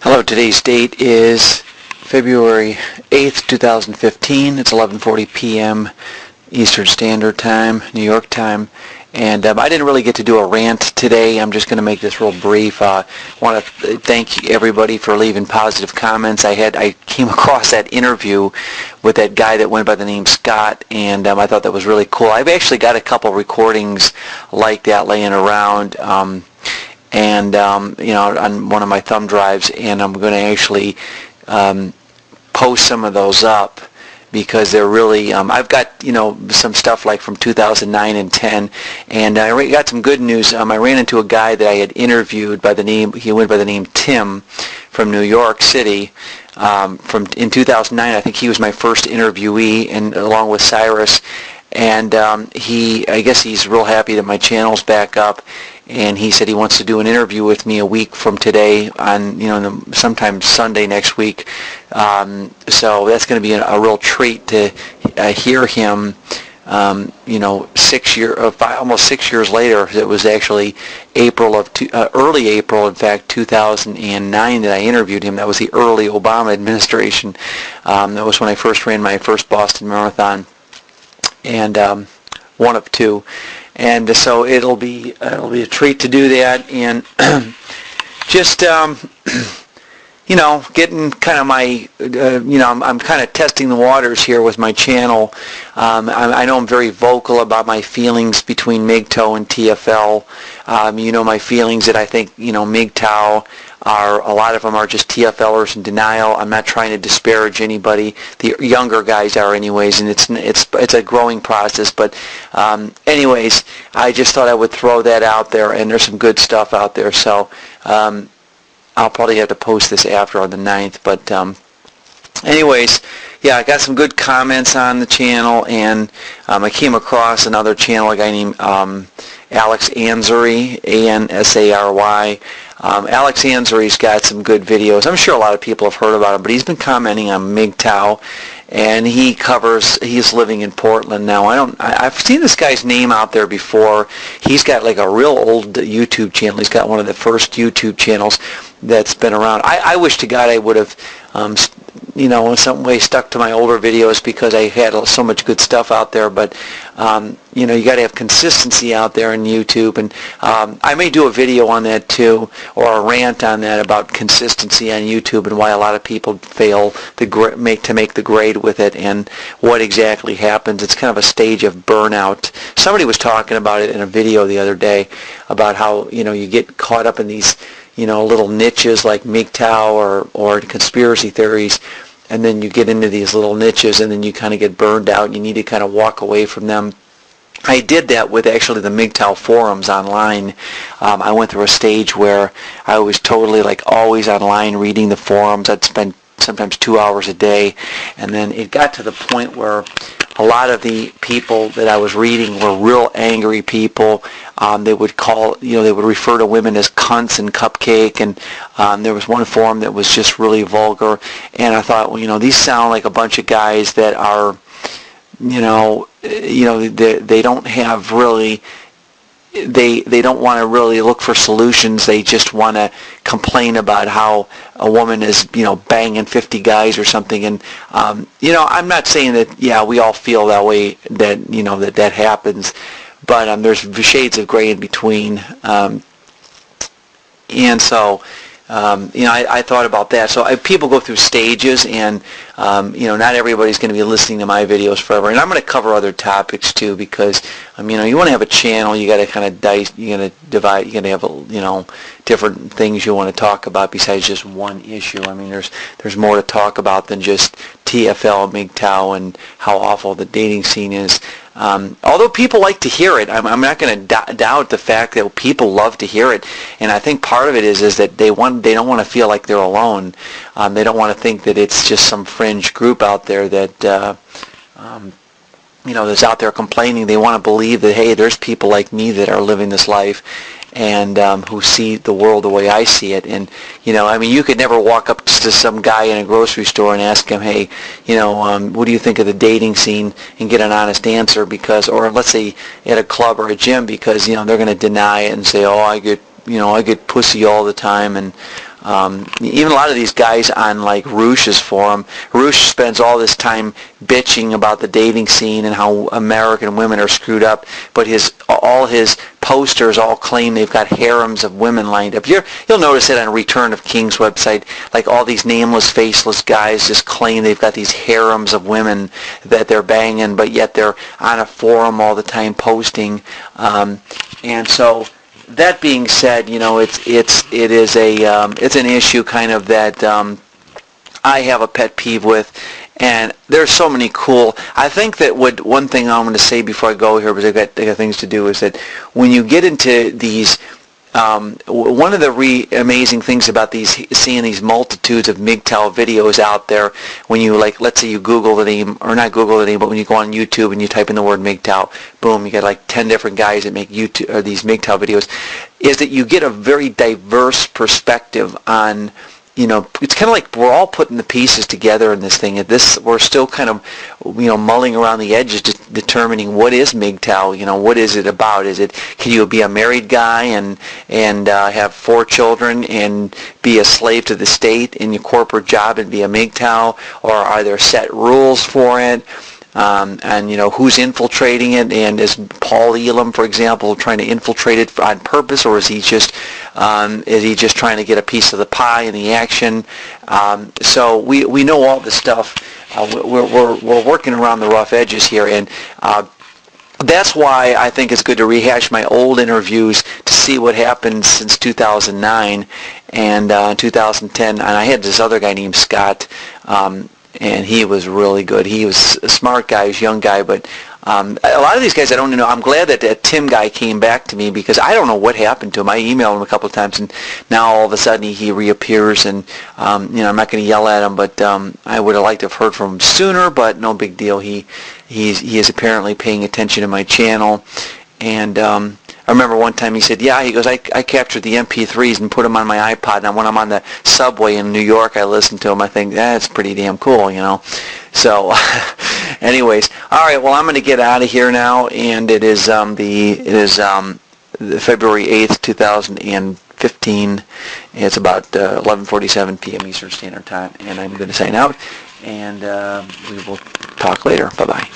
Hello, today's date is February 8th, 2015. It's 11:40 p.m. Eastern Standard Time, New York time. And I didn't really get to do a rant today. I'm just going to make this real brief. I want to thank everybody for leaving positive comments. I came across that interview with that guy that went by the name Scott, and I thought that was really cool. I've actually got a couple recordings like that laying around. On one of my thumb drives, and I'm going to actually post some of those up because they're really, I've got, some stuff like from 2009 and 10, and I got some good news. I ran into a guy that I had interviewed he went by the name Tim from New York City. In 2009, I think he was my first interviewee, and along with Cyrus, and I guess he's real happy that my channel's back up. And he said he wants to do an interview with me a week from today on, sometime Sunday next week. So that's going to be a real treat to hear him, almost 6 years later. It was actually early April, in fact, 2009 that I interviewed him. That was the early Obama administration. That was when I first ran my first Boston Marathon, and one of two. And so it'll be a treat to do that, and just getting kind of my I'm kind of testing the waters here with my channel. I know I'm very vocal about my feelings between MGTOW and TFL. My feelings that I think MGTOW a lot of them are just TFLers in denial. I'm not trying to disparage anybody. The younger guys are anyways, and it's a growing process. But anyways, I just thought I would throw that out there, and there's some good stuff out there. So I'll probably have to post this after on the 9th. But anyways, yeah, I got some good comments on the channel, and I came across another channel, a guy named Alex Anzuri, Ansary. Alex Anzuri's got some good videos. I'm sure a lot of people have heard about him, but he's been commenting on MGTOW, and he's living in Portland now. I've seen this guy's name out there before. He's got like a real old YouTube channel. He's got one of the first YouTube channels that's been around. I wish to God I would have in some way stuck to my older videos because I had so much good stuff out there. But you got to have consistency out there in YouTube, and I may do a video on that too, or a rant on that about consistency on YouTube and why a lot of people fail to make the grade with it, and what exactly happens. It's kind of a stage of burnout. Somebody was talking about it in a video the other day about how you get caught up in these little niches like MGTOW or conspiracy theories, and then you get into these little niches, and then you kind of get burned out, and you need to kind of walk away from them. I did that with actually the MGTOW forums online. I went through a stage where I was totally always online reading the forums. I'd spend sometimes 2 hours a day, and then it got to the point where a lot of the people that I was reading were real angry people. They would they would refer to women as cunts and cupcake, and there was one forum that was just really vulgar. And I thought, these sound like a bunch of guys that are, they don't have really. They don't want to really look for solutions. They just want to complain about how a woman is, banging 50 guys or something. And, I'm not saying that, we all feel that way, that, that happens. But there's shades of gray in between. And so, I thought about that. So people go through stages, and not everybody's going to be listening to my videos forever. And I'm going to cover other topics too, because you want to have a channel. You got to kind of divide. You got to have different things you want to talk about besides just one issue. There's more to talk about than just TFL, MGTOW, and how awful the dating scene is. Although people like to hear it, I'm not going to doubt the fact that people love to hear it, and I think part of it is that they don't want to feel like they're alone. They don't want to think that it's just some fringe group out there that that's out there complaining. They want to believe that, hey, there's people like me that are living this life, and who see the world the way I see it. And you could never walk up to some guy in a grocery store and ask him, hey, what do you think of the dating scene, and get an honest answer, or let's say at a club or a gym, because they're going to deny it and say, oh, I get pussy all the time, and Even a lot of these guys on like Roosh's forum, Roosh spends all this time bitching about the dating scene and how American women are screwed up, but all his posters all claim they've got harems of women lined up. You'll notice it on Return of King's website, like all these nameless, faceless guys just claim they've got these harems of women that they're banging, but yet they're on a forum all the time posting. And so, that being said, it's an issue kind of that I have a pet peeve with, and there's so many cool. I think that one thing I'm going to say before I go here, because I got things to do, is that when you get into these, one of the amazing things about seeing these multitudes of MGTOW videos out there, when you let's say you Google the name, or not Google the name, but when you go on YouTube and you type in the word MGTOW, boom, you get like 10 different guys that make YouTube or these MGTOW videos, is that you get a very diverse perspective on. It's kind of like we're all putting the pieces together in this thing. We're still kind of, mulling around the edges, determining what is MGTOW. What is it about? Can you be a married guy and have 4 children and be a slave to the state in your corporate job and be a MGTOW, or are there set rules for it? And who's infiltrating it, and is Paul Elam, for example, trying to infiltrate it on purpose, or is he just trying to get a piece of the pie in the action? So we know all this stuff. We're working around the rough edges here, and that's why I think it's good to rehash my old interviews to see what happened since 2009 and 2010. And I had this other guy named Scott. And he was really good. He was a smart guy, he was a young guy, but a lot of these guys I don't know. I'm glad that Tim guy came back to me, because I don't know what happened to him. I emailed him a couple of times, and now all of a sudden he reappears, and I'm not going to yell at him, but I would have liked to have heard from him sooner, but no big deal. He is apparently paying attention to my channel, and I remember one time he said, he goes, I captured the MP3s and put them on my iPod, and when I'm on the subway in New York, I listen to them. I think, that's pretty damn cool, So, anyways, all right, well, I'm going to get out of here now, and it is February 8th, 2015. It's about 11:47 p.m. Eastern Standard Time, and I'm going to sign out, and we will talk later. Bye-bye.